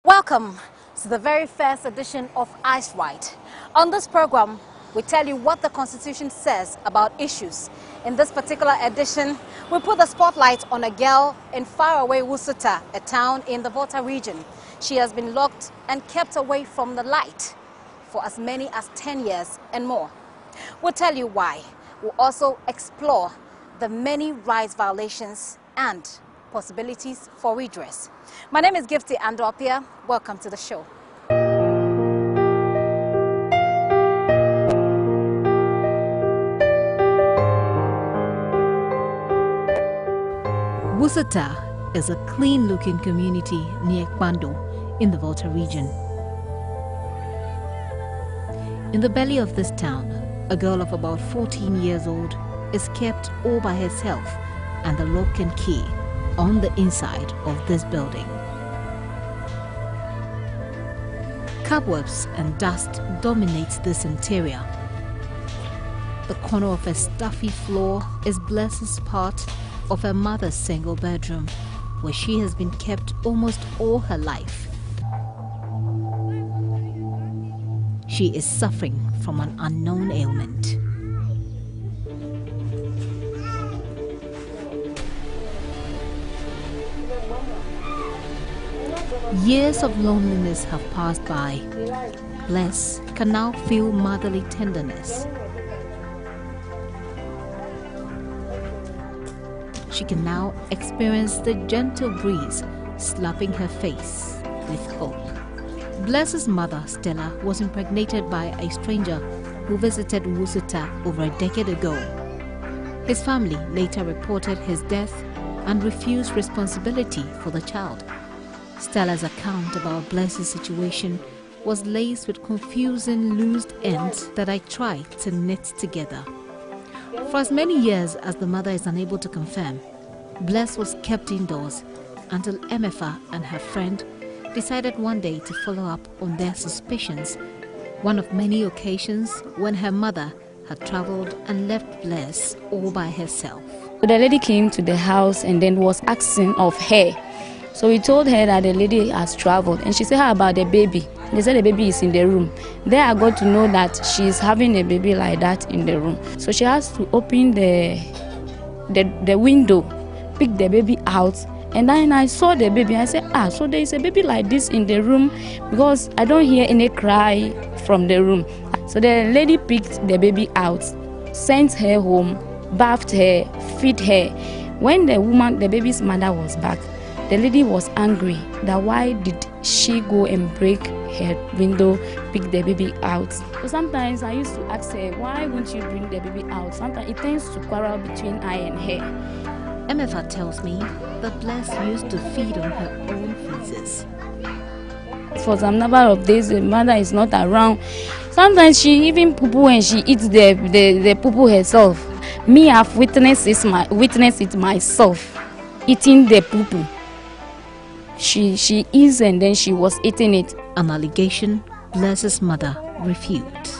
Welcome to the very first edition of Ice Right. On this program, we tell you what the Constitution says about issues. In this particular edition, we put the spotlight on a girl in faraway Wusuta, a town in the Volta region. She has been locked and kept away from the light for as many as 10 years and more. We'll tell you why. We'll also explore the many rights violations and possibilities for redress. My name is Gifty Andopia. Welcome to the show. Wusuta is a clean-looking community near Kpando in the Volta region. In the belly of this town, a girl of about 14 years old is kept all by herself and the lock and key on the inside of this building. Cobwebs and dust dominates this interior. The corner of a stuffy floor is Bless's part of her mother's single bedroom, where she has been kept almost all her life. She is suffering from an unknown ailment. Years of loneliness have passed by. Bless can now feel motherly tenderness. She can now experience the gentle breeze slapping her face with hope. Bless's mother, Stella, was impregnated by a stranger who visited Wusuta over a decade ago. His family later reported his death and refused responsibility for the child. Stella's account about Bless's situation was laced with confusing loose ends that I tried to knit together. For as many years as the mother is unable to confirm, Bless was kept indoors until Emefa and her friend decided one day to follow up on their suspicions, one of many occasions when her mother had traveled and left Bless all by herself. So the lady came to the house and then was asking of her. So we told her that the lady has traveled, and she said, how about the baby? They said the baby is in the room. There I got to know that she's having a baby like that in the room. So she has to open the window, pick the baby out, and then I saw the baby. I said, so there is a baby like this in the room because I don't hear any cry from the room. So the lady picked the baby out, sent her home, bathed her, fed her. When the baby's mother was back, the lady was angry that why did she go and break her window, pick the baby out. So sometimes I used to ask her, why won't you bring the baby out? Sometimes it tends to quarrel between I and her. Emefa tells me that Bless used to feed on her own feces. For some number of days, the mother is not around. Sometimes she even poo-poo and she eats the poo-poo herself. Me, I've witnessed it myself, eating the poo-poo. She is and then she was eating it. An allegation Bless's mother refutes.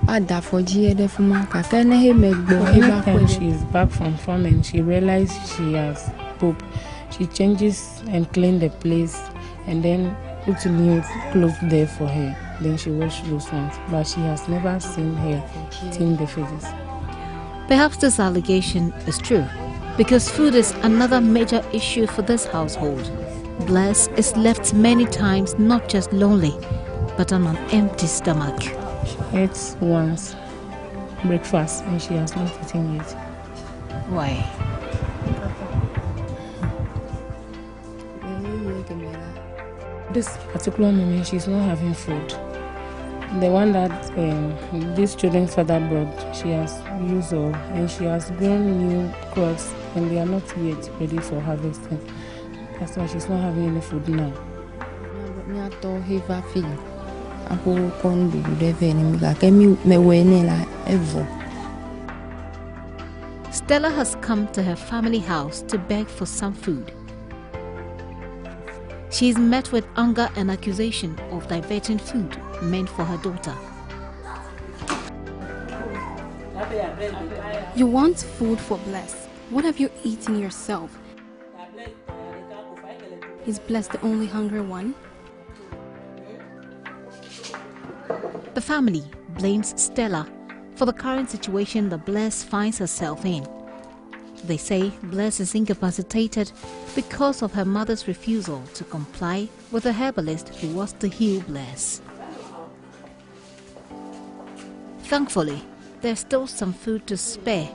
Anytime she is back from farm and she realizes she has poop, she changes and cleans the place and then puts new clothes there for her. Then she washes those ones. But she has never seen her eating the feces. Perhaps this allegation is true, because food is another major issue for this household. Bless is left many times not just lonely, but on an empty stomach. She eats once breakfast and she has not eaten yet. Why? This particular moment she's not having food. The one that this children's father brought, she has used all, and she has grown new crops and they are not yet ready for harvesting. That's why she's not having any food now. Stella has come to her family house to beg for some food. She is met with anger and accusation of diverting food meant for her daughter. You want food for Bless. What have you eaten yourself? Is Bless the only hungry one? The family blames Stella for the current situation that Bless finds herself in. They say Bless is incapacitated because of her mother's refusal to comply with a herbalist who was to heal Bless. Thankfully, there's still some food to spare,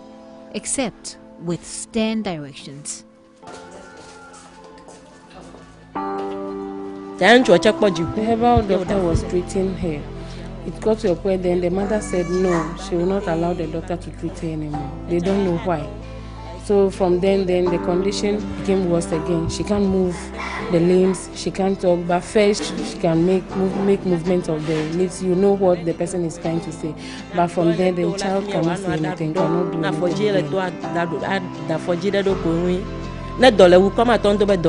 except with stern directions. The herbal doctor was treating her. It got to a point then the mother said no, she will not allow the doctor to treat her anymore. They don't know why. So from then the condition became worse again. She can't move the limbs, she can't talk, but first she can make movement of the lips. You know what the person is trying to say. But from there the child cannot say anything, cannot do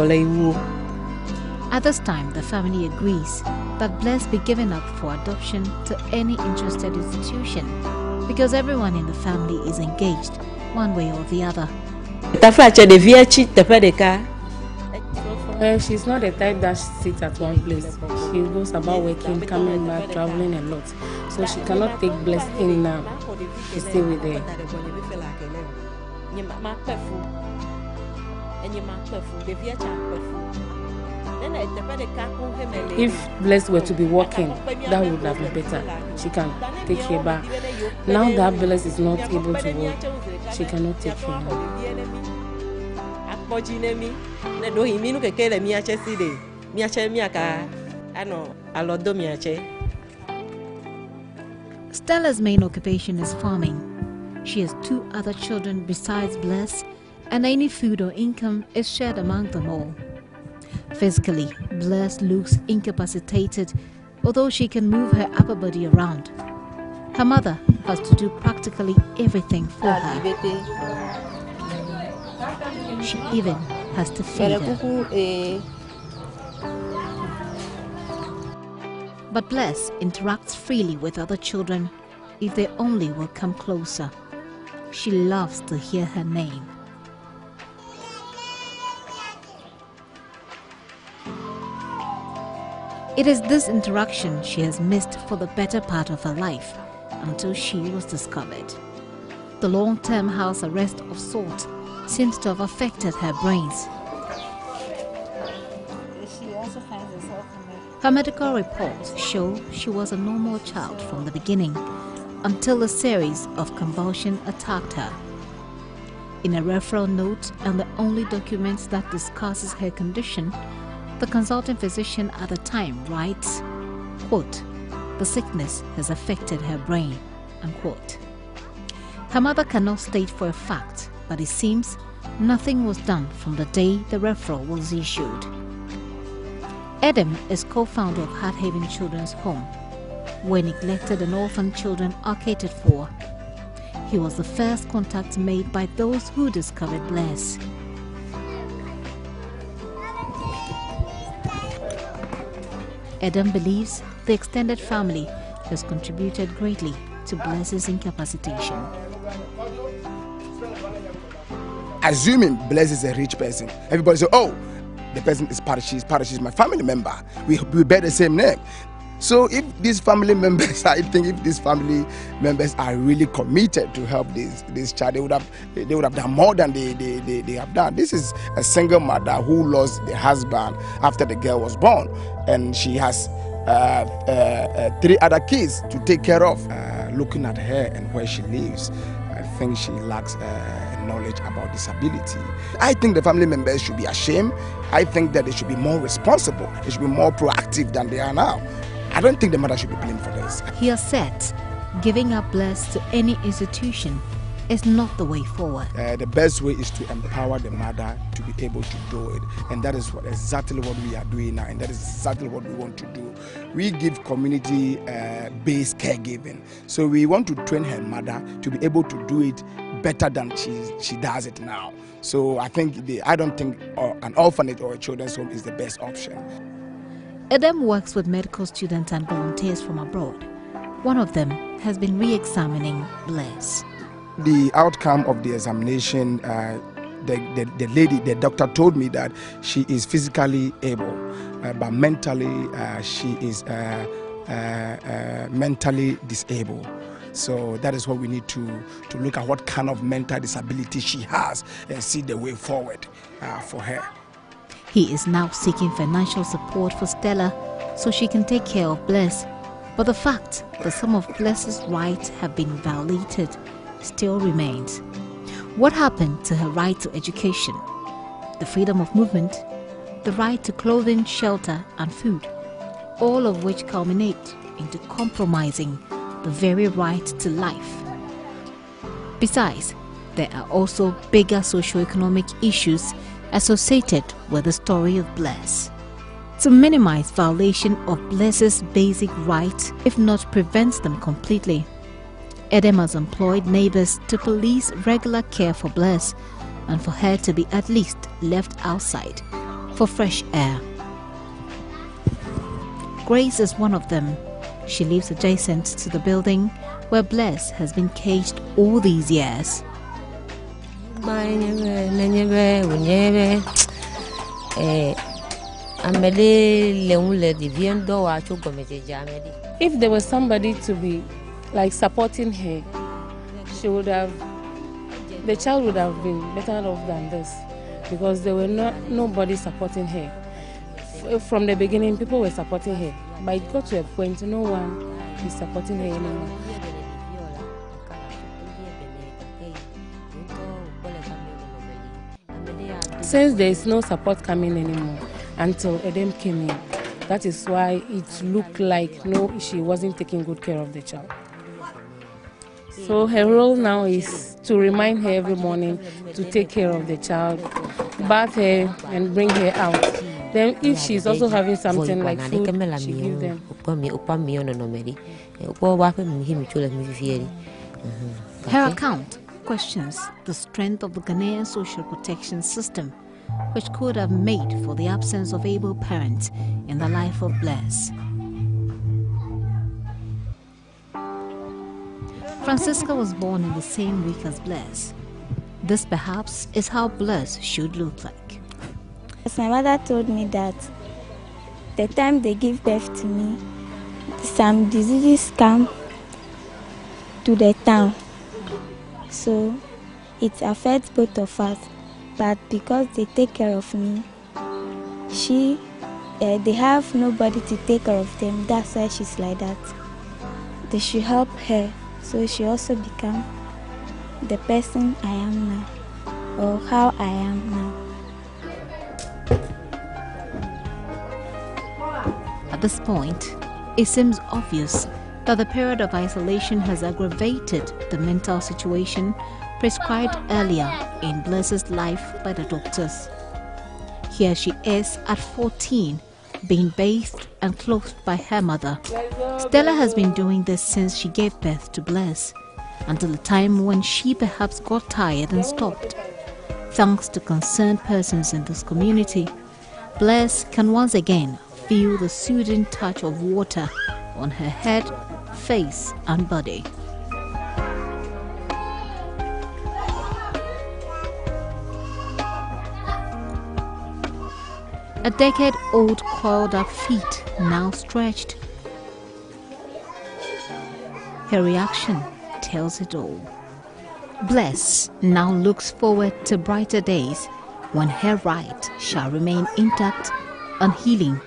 anything. At this time, the family agrees that Bless be given up for adoption to any interested institution because everyone in the family is engaged one way or the other. She's not the type that sits at one place. She goes about working, coming back, traveling a lot. So she cannot take Bless in now to stay with her. If Bless were to be working, that would have been better. She can take her back. Now that Bless is not able to work, she cannot take her back. Stella's main occupation is farming. She has 2 other children besides Bless, and any food or income is shared among them all. Physically, Bless looks incapacitated, although she can move her upper body around. Her mother has to do practically everything for her. She even has to feed her. But Bless interacts freely with other children if they only will come closer. She loves to hear her name. It is this interaction she has missed for the better part of her life until she was discovered. The long-term house arrest of salt seems to have affected her brains. Her medical reports show she was a normal child from the beginning until a series of convulsions attacked her. In a referral note and the only document that discusses her condition, the consulting physician at the time writes, quote, "The sickness has affected her brain," unquote. Her mother cannot state for a fact, but it seems nothing was done from the day the referral was issued. Adam is co-founder of Heart Haven Children's Home, where neglected and orphaned children are catered for. He was the first contact made by those who discovered Bless. Adam believes the extended family has contributed greatly to Bless's incapacitation. Assuming Bless is a rich person, everybody say, oh, the person is Parish, she's my family member. We bear the same name. So if these family members, I think if these family members are really committed to help this child, they would have done more than they have done. This is a single mother who lost the husband after the girl was born, and she has 3 other kids to take care of. Looking at her and where she lives, I think she lacks knowledge about disability. I think the family members should be ashamed. I think that they should be more responsible. They should be more proactive than they are now. I don't think the mother should be blamed for this. He has said giving up Bless to any institution is not the way forward. The best way is to empower the mother to be able to do it. And that is exactly what we are doing now. And that is exactly what we want to do. We give community-based caregiving. So we want to train her mother to be able to do it better than she does it now. So I don't think an orphanage or a children's home is the best option. Adam works with medical students and volunteers from abroad. One of them has been re-examining Bless. The outcome of the examination the lady, the doctor told me that she is physically able, but mentally she is mentally disabled. So that is what we need to look at, what kind of mental disability she has, and see the way forward for her. He is now seeking financial support for Stella so she can take care of Bless. But the fact that some of Bless's rights have been violated still remains. What happened to her right to education, the freedom of movement, the right to clothing, shelter and food, all of which culminate into compromising the very right to life? Besides, there are also bigger socio-economic issues associated with the story of Bless. To minimize violation of Bless's basic rights, if not prevent them completely, Edem has employed neighbors to police regular care for Bless and for her to be at least left outside for fresh air. Grace is one of them. She lives adjacent to the building where Bless has been caged all these years. If there was somebody to be like supporting her, she would have, the child would have been better off than this, because there were nobody supporting her. From the beginning, people were supporting her, but it got to a point no one is supporting her anymore. Since there is no support coming anymore until Edem came in, that is why it looked like she wasn't taking good care of the child. So her role now is to remind her every morning to take care of the child, bath her and bring her out. Then if she's also having something like food, she gives them. Her account questions the strength of the Ghanaian social protection system, which could have made for the absence of able parents in the life of Bless. Francisca was born in the same week as Bless. This perhaps is how Bless should look like. My mother told me that the time they give birth to me, some diseases come to the town. So it affects both of us. But because they take care of me, they have nobody to take care of them. That's why she's like that. They should help her, so she also become the person I am now, or how I am now. At this point, it seems obvious that the period of isolation has aggravated the mental situation prescribed earlier in Bless's life by the doctors. Here she is at 14, being bathed and clothed by her mother. Stella has been doing this since she gave birth to Bless, until the time when she perhaps got tired and stopped. Thanks to concerned persons in this community, Bless can once again feel the soothing touch of water on her head, face and body. A decade-old coiled-up feet now stretched. Her reaction tells it all. Bless now looks forward to brighter days when her right shall remain intact and healing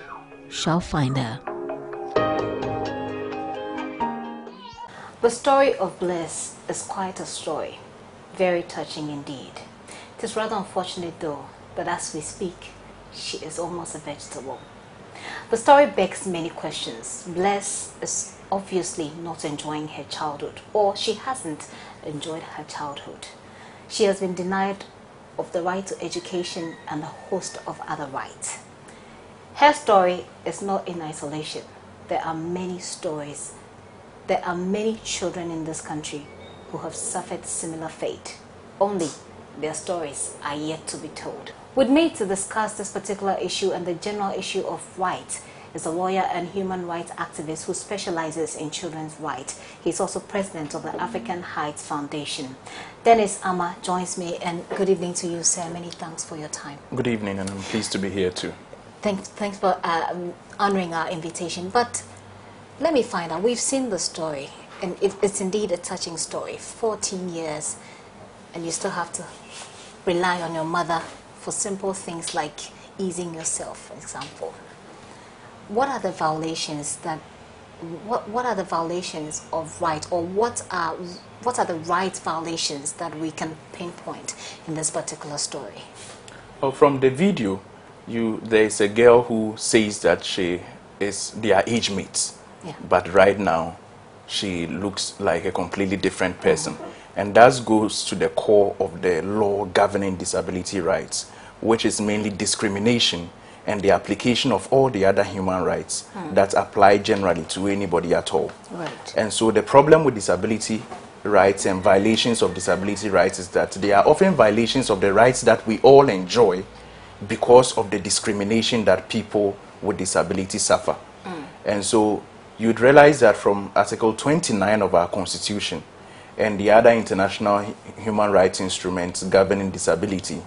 shall find her. The story of Bless is quite a story, very touching indeed. It is rather unfortunate though that as we speak, she is almost a vegetable. The story begs many questions. Bless is obviously not enjoying her childhood, or she hasn't enjoyed her childhood. She has been denied of the right to education and a host of other rights. Her story is not in isolation. There are many stories. There are many children in this country who have suffered similar fate. Only their stories are yet to be told. With me to discuss this particular issue and the general issue of rights is a lawyer and human rights activist who specializes in children's rights. He's also president of the African Heights Foundation. Dennis Ama joins me, and good evening to you, sir. Many thanks for your time. Good evening, and I'm pleased to be here too. Thanks for honoring our invitation. But let me find out. We've seen the story, and it's indeed a touching story. 14 years, and you still have to rely on your mother for simple things like easing yourself, for example. What are the violations what are the violations of right, or what are the right violations that we can pinpoint in this particular story? Well, from the video, there's a girl who says that they are age mates, yeah. But right now she looks like a completely different person. And that goes to the core of the law governing disability rights, which is mainly discrimination and the application of all the other human rights that apply generally to anybody at all. Right. And so the problem with disability rights and violations of disability rights is that they are often violations of the rights that we all enjoy because of the discrimination that people with disability suffer. And so you'd realize that from Article 29 of our Constitution and the other international human rights instruments governing disability,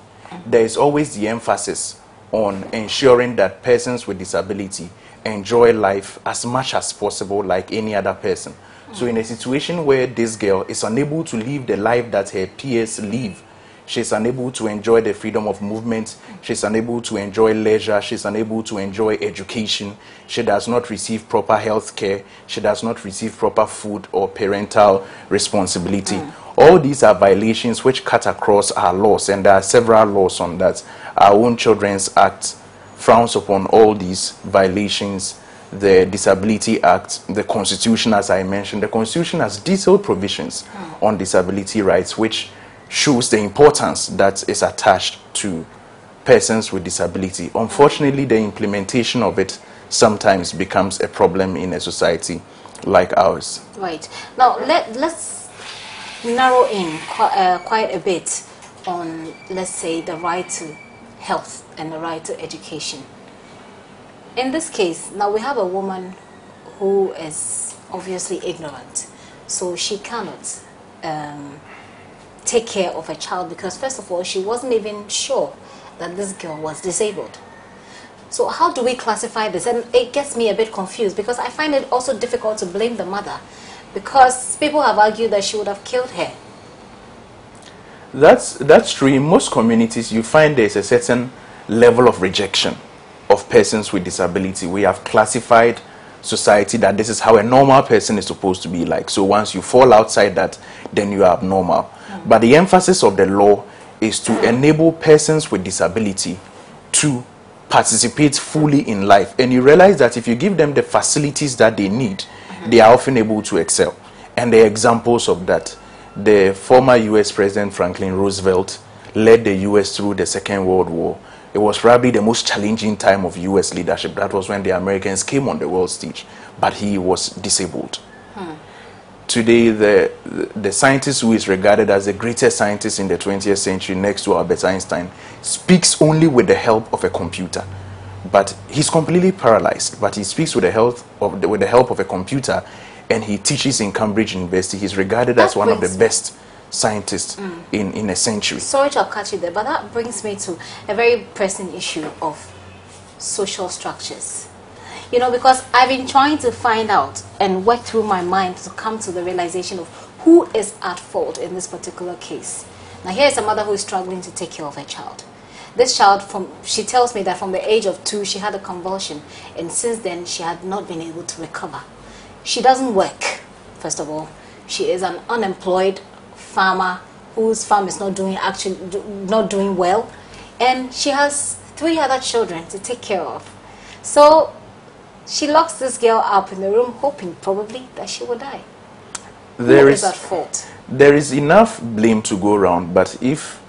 there is always the emphasis on ensuring that persons with disability enjoy life as much as possible like any other person. So in a situation where this girl is unable to live the life that her peers live, she's unable to enjoy the freedom of movement, she's unable to enjoy leisure, she's unable to enjoy education, she does not receive proper health care, she does not receive proper food or parental responsibility. All these are violations which cut across our laws, and there are several laws on that. Our own Children's Act frowns upon all these violations. The Disability Act, the Constitution, as I mentioned, the Constitution has detailed provisions on disability rights, which shows the importance that is attached to persons with disability. Unfortunately, the implementation of it sometimes becomes a problem in a society like ours. Right. Now, let's narrow in quite a bit on, let's say, the right to health and the right to education. In this case, now we have a woman who is obviously ignorant, so she cannot take care of a child because, first of all, she wasn't even sure that this girl was disabled. So how do we classify this? And it gets me a bit confused because I find it also difficult to blame the mother because people have argued that she would have killed her. That's true. In most communities, you find there's a certain level of rejection of persons with disability. We have classified society that this is how a normal person is supposed to be like. So once you fall outside that, then you are abnormal. But the emphasis of the law is to enable persons with disability to participate fully in life. And you realize that if you give them the facilities that they need, they are often able to excel. And the examples of that, the former US President Franklin Roosevelt led the US through the Second World War. It was probably the most challenging time of US leadership. That was when the Americans came on the world stage, but he was disabled. Today, the scientist who is regarded as the greatest scientist in the 20th century next to Albert Einstein speaks only with the help of a computer. But he's completely paralyzed, but he speaks with the help of a computer, and he teaches in Cambridge University. He's regarded as one of the best scientists in a century. Sorry to have cut you there, but that brings me to a very pressing issue of social structures. You know, because I've been trying to find out and work through my mind to come to the realization of who is at fault in this particular case. Now, here is a mother who is struggling to take care of her child. This child, she tells me that from the age of 2, she had a convulsion, and since then, she had not been able to recover. She doesn't work, first of all. She is an unemployed farmer whose farm is not doing well, and she has 3 other children to take care of. So she locks this girl up in the room, hoping probably that she will die. Who is at fault? There is enough blame to go around, but if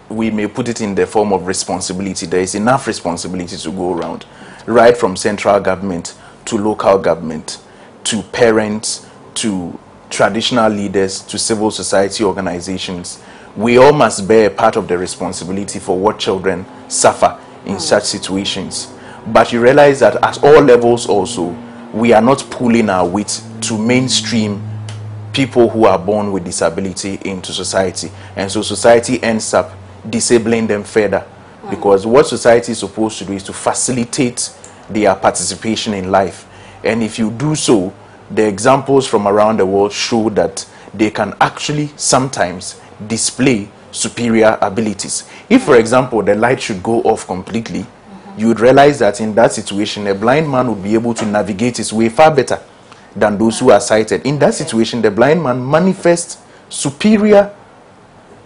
we may put it in the form of responsibility, there is enough responsibility to go around, right from central government to local government, to parents, to traditional leaders, to civil society organizations. We all must bear part of the responsibility for what children suffer in such situations. But you realize that at all levels also, we are not pulling our weight to mainstream people who are born with disability into society. And so society ends up disabling them further, because what society is supposed to do is to facilitate their participation in life. And if you do so, the examples from around the world show that they can actually sometimes display superior abilities. If, for example, the light should go off completely, you would realize that in that situation, a blind man would be able to navigate his way far better than those who are sighted. In that situation, the blind man manifests superior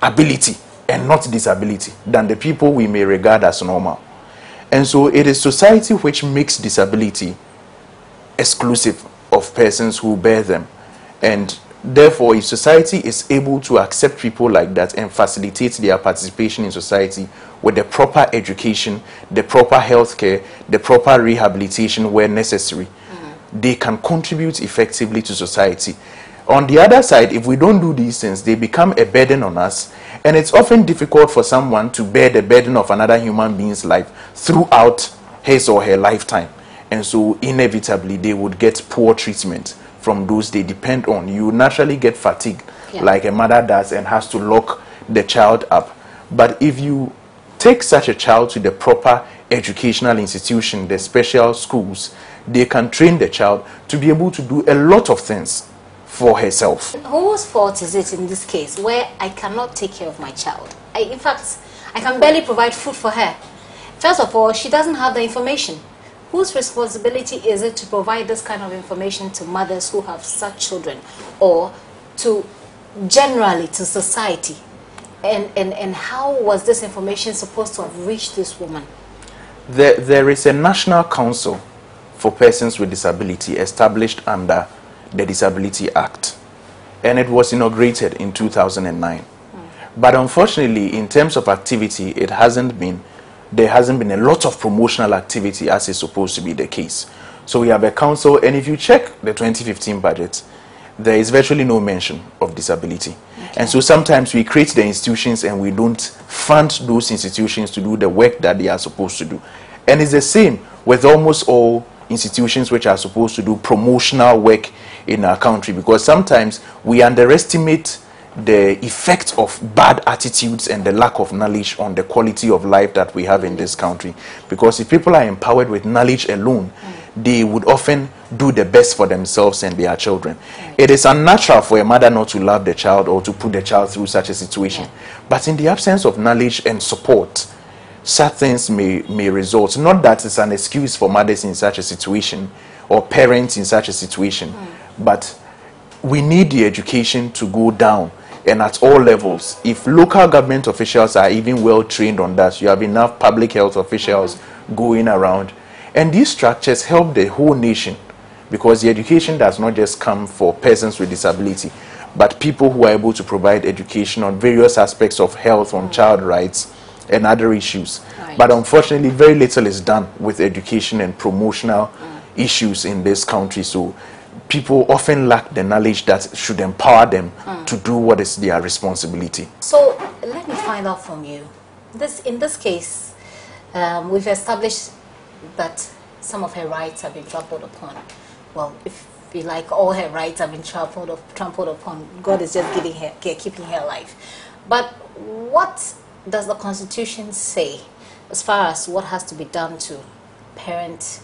ability and not disability than the people we may regard as normal. And so it is society which makes disability exclusive of persons who bear them. And therefore, if society is able to accept people like that and facilitate their participation in society with the proper education, the proper health care, the proper rehabilitation where necessary, they can contribute effectively to society. On the other side, if we don't do these things, they become a burden on us, and it's often difficult for someone to bear the burden of another human being's life throughout his or her lifetime. And so inevitably they would get poor treatment from those they depend on. You naturally get fatigue, like a mother does, and has to lock the child up. But if you take such a child to the proper educational institution, the special schools, they can train the child to be able to do a lot of things for herself. Whose fault is it in this case where I cannot take care of my child? In fact, I can barely provide food for her. First of all, she doesn't have the information. Whose responsibility is it to provide this kind of information to mothers who have such children, or to generally to society? And how was this information supposed to have reached this woman? There is a National Council for Persons with Disability established under the Disability Act, and it was inaugurated in 2009. But unfortunately, in terms of activity, there hasn't been a lot of promotional activity as is supposed to be the case. So we have a council, and if you check the 2015 budget, there is virtually no mention of disability. And so sometimes we create the institutions and we don't fund those institutions to do the work that they are supposed to do. And it's the same with almost all institutions which are supposed to do promotional work in our country, because sometimes we underestimate the effect of bad attitudes and the lack of knowledge on the quality of life that we have in this country. Because if people are empowered with knowledge alone, they would often do the best for themselves and their children. It is unnatural for a mother not to love the child or to put the child through such a situation. But in the absence of knowledge and support, such things may result. Not that it's an excuse for mothers in such a situation or parents in such a situation, but we need the education to go down, and at all levels. If local government officials are even well trained on that, you have enough public health officials going around, and these structures help the whole nation, because the education does not just come for persons with disability, but people who are able to provide education on various aspects of health, on child rights and other issues. But unfortunately, very little is done with education and promotional issues in this country. So people often lack the knowledge that should empower them to do what is their responsibility. So let me find out from you. In this case, we've established that some of her rights have been trampled upon. Well, if you like, all her rights have been trampled upon. God is just keeping her alive. But what does the Constitution say as far as what has to be done to parents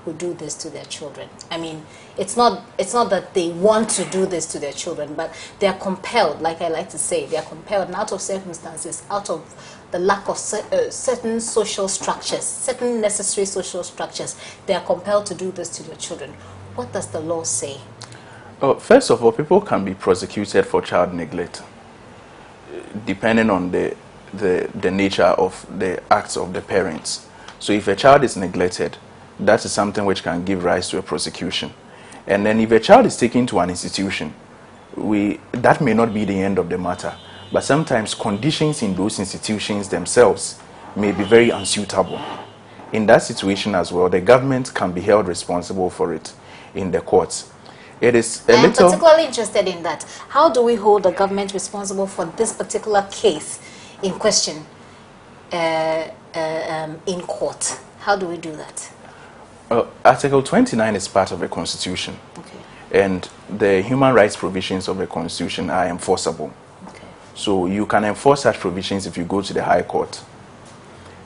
who do this to their children? I mean, it's not that they want to do this to their children, but they are compelled, like I like to say, they are compelled, and out of circumstances, out of the lack of certain social structures, certain necessary social structures, they are compelled to do this to their children. What does the law say? First of all, people can be prosecuted for child neglect, depending on the nature of the acts of the parents. So if a child is neglected, that is something which can give rise to a prosecution. And then if a child is taken to an institution, that may not be the end of the matter. But sometimes conditions in those institutions themselves may be very unsuitable. In that situation as well, the government can be held responsible for it in the courts. It is I'm particularly interested in that. How do we hold the government responsible for this particular case in question in court? How do we do that? Article 29 is part of the Constitution. Okay. And the human rights provisions of the Constitution are enforceable. Okay. So you can enforce such provisions if you go to the High Court.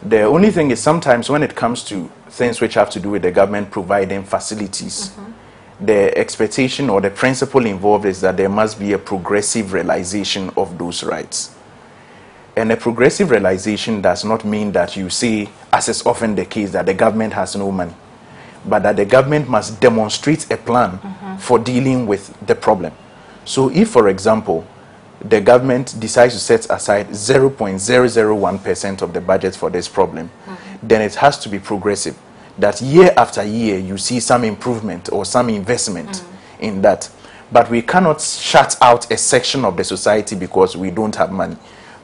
The only thing is sometimes when it comes to things which have to do with the government providing facilities, the expectation or the principle involved is that there must be a progressive realization of those rights. And a progressive realization does not mean that you say, as is often the case, that the government has no money, but that the government must demonstrate a plan for dealing with the problem. So if, for example, the government decides to set aside 0.001% of the budget for this problem, then it has to be progressive. That year after year, you see some improvement or some investment in that. But we cannot shut out a section of the society because we don't have money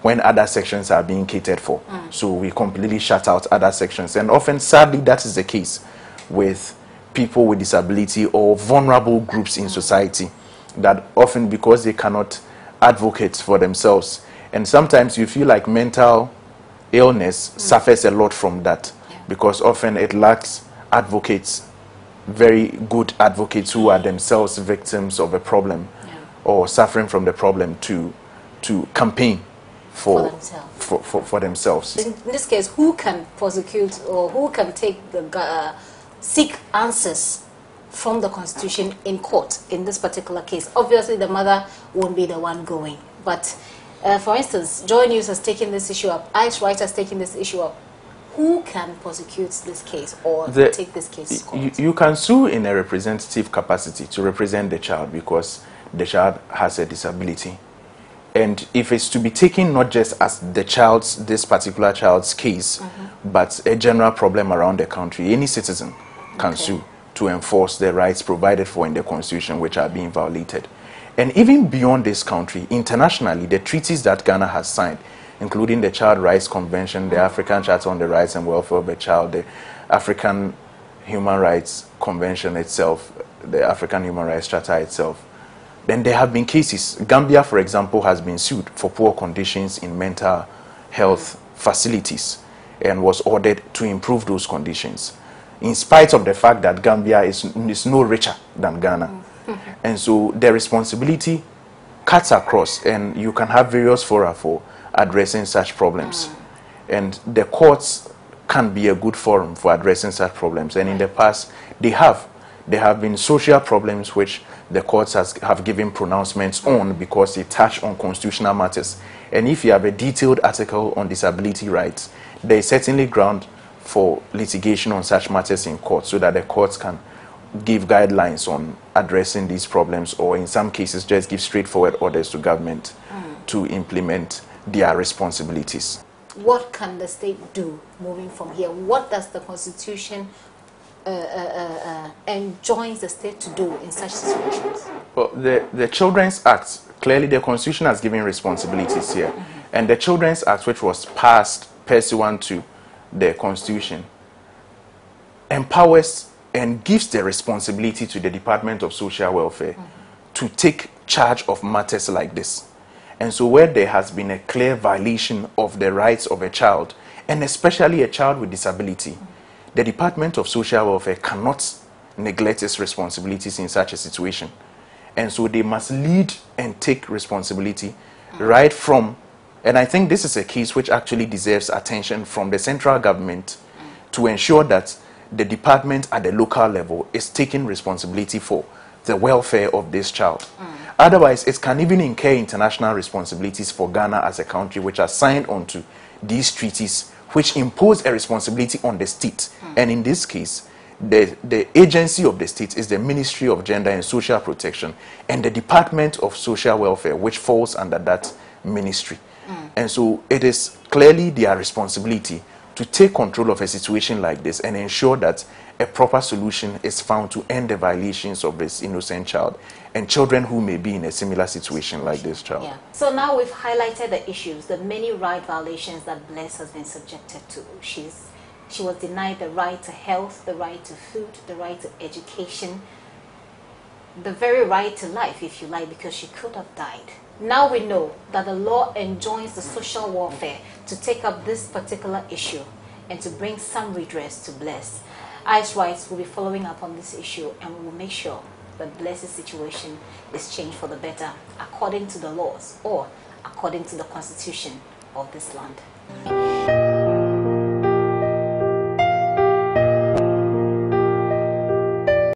when other sections are being catered for. So we completely shut out other sections. And often, sadly, that is the case with people with disability or vulnerable groups in society, that often because they cannot advocate for themselves. And sometimes you feel like mental illness suffers a lot from that, because often it lacks advocates, very good advocates who are themselves victims of a problem or suffering from the problem to campaign for themselves. In this case, who can prosecute or who can take the seek answers from the Constitution in court in this particular case? Obviously, the mother won't be the one going. But, for instance, Joy News has taken this issue up. Ice Right has taken this issue up. Who can prosecute this case or take this case to court? You can sue in a representative capacity to represent the child because the child has a disability. And if it's to be taken not just as this particular child's case, but a general problem around the country, any citizen can sue to enforce the rights provided for in the Constitution which are being violated. And even beyond this country, internationally, the treaties that Ghana has signed, including the Child Rights Convention, the African Charter on the Rights and Welfare of the Child, the African Human Rights Convention itself, the African Human Rights Charter itself, then there have been cases. Gambia, for example, has been sued for poor conditions in mental health facilities and was ordered to improve those conditions, in spite of the fact that Gambia is no richer than Ghana. And so the responsibility cuts across, and you can have various fora for addressing such problems. And the courts can be a good forum for addressing such problems. And in the past, there have been social problems which the courts have given pronouncements on because they touch on constitutional matters. And if you have a detailed article on disability rights, there is certainly ground for litigation on such matters in court so that the courts can give guidelines on addressing these problems, or in some cases just give straightforward orders to government to implement their responsibilities. What can the state do moving from here? What does the Constitution enjoins the state to do in such situations? Well, the Children's Act, clearly the Constitution has given responsibilities here. And the Children's Act, which was passed pursuant to the Constitution, empowers and gives the responsibility to the Department of Social Welfare to take charge of matters like this. And so where there has been a clear violation of the rights of a child, and especially a child with disability, the Department of Social Welfare cannot neglect its responsibilities in such a situation. And so they must lead and take responsibility right from, and I think this is a case which actually deserves attention from the central government to ensure that the department at the local level is taking responsibility for the welfare of this child. Otherwise, it can even incur international responsibilities for Ghana as a country which has signed onto these treaties which impose a responsibility on the state. And in this case, the agency of the state is the Ministry of Gender and Social Protection and the Department of Social Welfare, which falls under that ministry. And so it is clearly their responsibility to take control of a situation like this and ensure that a proper solution is found to end the violations of this innocent child and children who may be in a similar situation like this child. Yeah. So now we've highlighted the issues, the many right violations that Bless has been subjected to. She was denied the right to health, the right to food, the right to education, the very right to life, if you like, because she could have died. Now we know that the law enjoins the social welfare to take up this particular issue and to bring some redress to Bless. ICE Rights will be following up on this issue, and we will make sure that Bless's situation is changed for the better according to the laws or according to the constitution of this land.